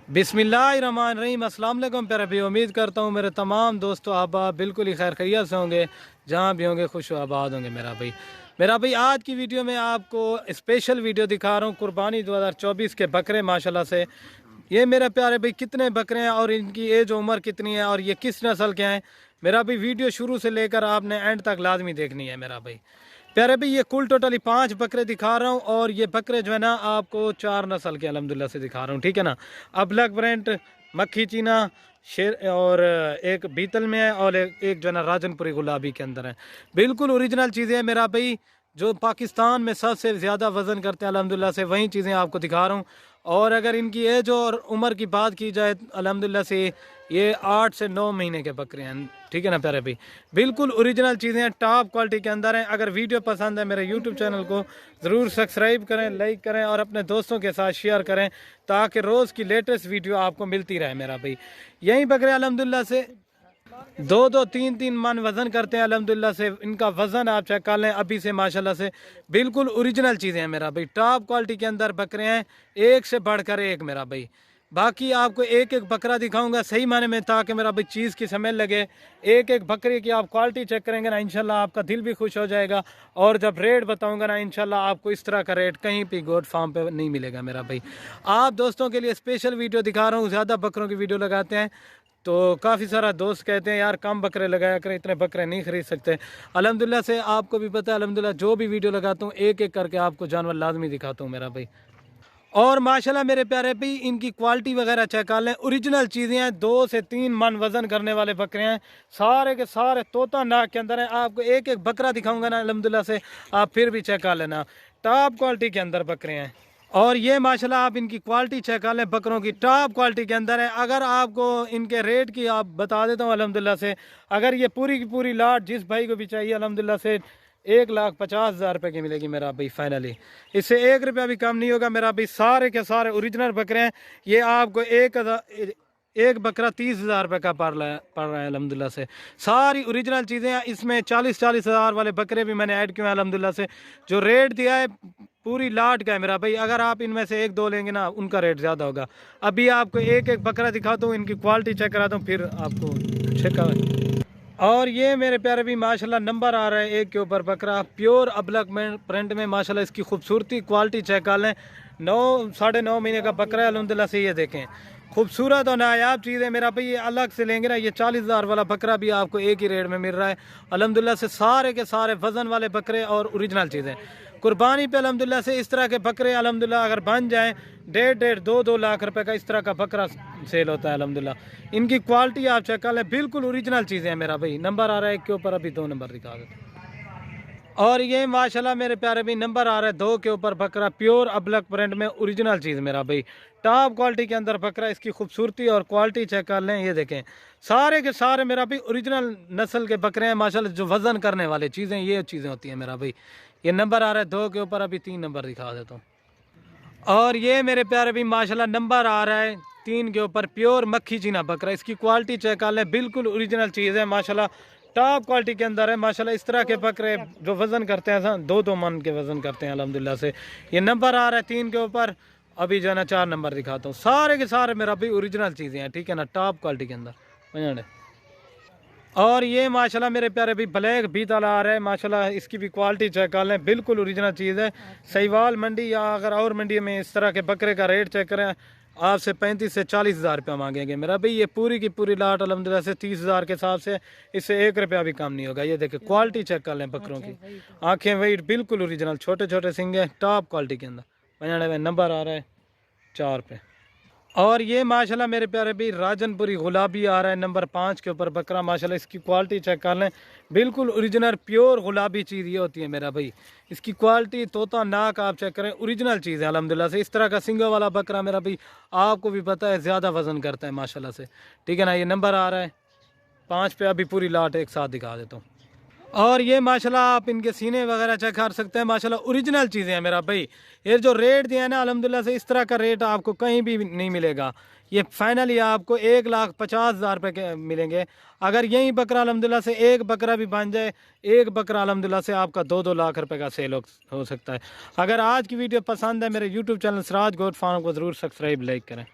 बिस्मिल्लाहिर्रहमानिर्रहीम। अस्सलाम वालेकुम प्यारे भाई, उम्मीद करता हूँ मेरे तमाम दोस्तों अहबाब बिल्कुल ही खैर खैरियत से होंगे, जहाँ भी होंगे खुश व आबाद होंगे। मेरा भाई आज की वीडियो में आपको स्पेशल वीडियो दिखा रहा हूँ। कुर्बानी 2024 के बकरे माशाल्लाह से, ये मेरे प्यारे भाई कितने बकरे हैं और इनकी एज उम्र कितनी है और ये किस नस्ल के हैं। मेरा भाई वीडियो शुरू से लेकर आपने एंड तक लाजमी देखनी है मेरा भाई। प्यारे भाई ये कुल टोटली 5 बकरे दिखा रहा हूँ और ये बकरे जो है ना आपको 4 नस्ल के अल्हम्दुलिल्लाह से दिखा रहा हूँ, ठीक है ना। अबलग ब्रेंट, मक्खी चीना, शेर और एक बीतल में है और एक जो है ना राजनपुरी गुलाबी के अंदर है। बिल्कुल ओरिजिनल चीज़ें हैं मेरा भाई, जो पाकिस्तान में सबसे ज़्यादा वज़न करते हैं अल्हम्दुलिल्लाह से, वही चीज़ें आपको दिखा रहा हूँ। और अगर इनकी एज और उम्र की बात की जाए अल्हम्दुलिल्लाह से ये 8 से 9 महीने के बकरे हैं, ठीक है ना प्यारे भाई। बिल्कुल ओरिजिनल चीज़ें हैं, टॉप क्वालिटी के अंदर हैं। अगर वीडियो पसंद है मेरे यूट्यूब चैनल को ज़रूर सब्सक्राइब करें, लाइक करें और अपने दोस्तों के साथ शेयर करें ताकि रोज़ की लेटेस्ट वीडियो आपको मिलती रहे मेरा भाई। यही बकरे अल्हम्दुलिल्लाह से 2-2, 3-3 मन वज़न करते हैं अल्हम्दुलिल्लाह से। इनका वज़न आप चेक कर लें अभी से माशाल्लाह से, बिल्कुल ओरिजिनल चीज़ें हैं मेरा भाई। टॉप क्वालिटी के अंदर बकरे हैं, एक से बढ़कर एक मेरा भाई। बाकी आपको एक एक बकरा दिखाऊंगा सही माने में, ताकि मेरा भाई चीज़ की समझ लगे। एक एक बकरे की आप क्वालिटी चेक करेंगे ना, इंशाल्लाह आपका दिल भी खुश हो जाएगा। और जब रेट बताऊंगा ना, इंशाल्लाह आपको इस तरह का रेट कहीं भी गोट फार्म पे नहीं मिलेगा मेरा भाई। आप दोस्तों के लिए स्पेशल वीडियो दिखा रहा हूँ। ज़्यादा बकरों की वीडियो लगाते हैं तो काफ़ी सारा दोस्त कहते हैं यार कम बकरे लगाया करें, इतने बकरे नहीं खरीद सकते। अल्हम्दुलिल्लाह से आपको भी पता है, अल्हम्दुलिल्लाह जो भी वीडियो लगाता हूँ एक एक करके आपको जानवर लाजमी दिखाता हूँ मेरा भाई। और माशाल्लाह मेरे प्यारे भाई इनकी क्वालिटी वगैरह चेक कर लें, ओरिजिनल चीज़ें हैं। 2 से 3 मन वज़न करने वाले बकरे हैं, सारे के सारे तोता नाक के अंदर हैं। आपको एक एक बकरा दिखाऊंगा ना अल्हम्दुलिल्लाह से, आप फिर भी चेक कर लेना। टॉप क्वालिटी के अंदर बकरे हैं और ये माशाल्लाह आप इनकी क्वालिटी चेक कर लें, बकरों की टॉप क्वालिटी के अंदर है। अगर आपको इनके रेट की आप बता देता हूँ अल्हम्दुलिल्लाह से, अगर ये पूरी की पूरी लाट जिस भाई को भी चाहिए अल्हम्दुलिल्लाह से 1,50,000 रुपये की मिलेगी मेरा भाई फाइनली। इससे 1 रुपया भी कम नहीं होगा मेरा भाई। सारे के सारे ओरिजिनल बकरे हैं। ये आपको एक बकरा 30,000 रुपये का पड़ रहा है अल्हम्दुलिल्लाह से। सारी ओरिजिनल चीज़ें हैं। इसमें 40-40 हज़ार वाले बकरे भी मैंने ऐड किए हैं अल्हम्दुलिल्लाह से। जो रेट दिया है पूरी लाट का है मेरा भाई। अगर आप इनमें से 1-2 लेंगे ना, उनका रेट ज़्यादा होगा। अभी आपको एक एक बकरा दिखाता हूँ, इनकी क्वालिटी चेक कराता हूँ, फिर आपको चेक। और ये मेरे प्यारे भी माशाल्लाह नंबर आ रहा है एक के ऊपर बकरा, प्योर अबलक प्रिंट में माशाल्लाह। इसकी खूबसूरती क्वालिटी चेक कर लें। 9-9.5 महीने का बकरा है अल्हम्दुलिल्लाह से। ये देखें खूबसूरत और नायाब चीज़ है मेरा भाई। ये अलग से लेंगे ना, ये 40,000 वाला बकरा भी आपको एक ही रेट में मिल रहा है अल्हम्दुलिल्लाह से। सारे के सारे वज़न वाले बकरे और ओरिजिनल चीज़ें कुर्बानी पे अल्हम्दुलिल्लाह से। इस तरह के बकरे अल्हम्दुलिल्लाह अगर बन जाएँ 1.5-2 लाख रुपए का इस तरह का बकरा सेल होता है अल्हम्दुलिल्लाह। इनकी क्वालिटी आप चेक कर लें, बिल्कुल ओरिजिनल चीज़ें हैं मेरा भाई। नंबर आ रहा है एक के ऊपर, अभी 2 नंबर दिखा देता हूं। और ये माशाल्लाह मेरे प्यारे भाई नंबर आ रहा है 2 के ऊपर बकरा, प्योर अबलक प्रिंट में ओरिजिनल चीज़ मेरा भाई। टॉप क्वालिटी के अंदर बकरा। इसकी खूबसूरती और क्वालिटी चेक कर लें। ये देखें सारे के सारे मेरा भाई ओरिजिनल नस्ल के बकरे हैं माशाल्लाह। जो वज़न करने वाली चीज़ें ये चीज़ें होती हैं मेरा भाई। ये नंबर आ रहा है 2 के ऊपर, अभी 3 नंबर दिखा देता हूँ। और ये मेरे प्यारे भी माशाल्लाह नंबर आ रहा है 3 के ऊपर, प्योर मक्खी चीना बकरा। इसकी क्वालिटी चेक कर लें, बिल्कुल ओरिजिनल चीज़ है माशाल्लाह। टॉप क्वालिटी के अंदर है माशाल्लाह। इस तरह के बकरे जो वज़न करते हैं 2-2 मन के वज़न करते हैं अल्हम्दुलिल्लाह से। ये नंबर आ रहा है 3 के ऊपर, अभी जो है ना 4 नंबर दिखाता हूँ। सारे के सारे मेरा भी ओरिजिनल चीज़ें हैं, ठीक है ना, टॉप क्वालिटी के अंदर। और ये माशाल्लाह मेरे प्यारे भी ब्लैक बीतल आ रहा है माशाल्लाह। इसकी भी क्वालिटी चेक कर लें, बिल्कुल ओरिजिनल चीज़ है। सहीवाल मंडी या अगर और मंडी में इस तरह के बकरे का रेट चेक करें, आपसे 35 से 40 हज़ार रुपया मांगेंगे मेरा भाई। ये पूरी की पूरी लाट अल्हम्दुलिल्लाह से 30,000 के हिसाब से, इससे 1 रुपया भी कम नहीं होगा। ये देखिए क्वालिटी चेक कर लें बकरों की। आँखें वेट बिल्कुल ओरिजिनल, छोटे छोटे सिंगे टॉप क्वालिटी के अंदर। नंबर आ रहा है 4 पे। और ये माशाल्लाह मेरे प्यारे भी राजनपुरी गुलाबी आ रहा है नंबर 5 के ऊपर बकरा माशाल्लाह। इसकी क्वालिटी चेक कर लें, बिल्कुल ओरिजिनल प्योर गुलाबी चीज़ ये होती है मेरा भाई। इसकी क्वालिटी तोता नाक आप चेक करें, ओरिजिनल चीज़ है अल्हम्दुलिल्लाह से। इस तरह का सिंगा वाला बकरा मेरा भाई आपको भी पता है ज़्यादा वज़न करता है माशाल्लाह से, ठीक है ना। ये नंबर आ रहा है 5 पे, अभी पूरी लाट एक साथ दिखा देता हूँ। और ये माशाल्लाह आप इनके सीने वगैरह चेक कर सकते हैं माशाल्लाह, ओरिजिनल चीज़ें हैं मेरा भाई। ये जो रेट दिया है ना अल्हम्दुलिल्लाह से, इस तरह का रेट आपको कहीं भी नहीं मिलेगा। ये फाइनली आपको 1,50,000 रुपये के मिलेंगे। अगर यही बकरा अल्हम्दुलिल्लाह से एक बकरा भी बन जाए, एक बकरा अल्हम्दुलिल्लाह से आपका 2-2 लाख रुपए का सेल हो सकता है। अगर आज की वीडियो पसंद है, मेरे YouTube channel Siraj goat farm को ज़रूर सब्सक्राइब लाइक करें।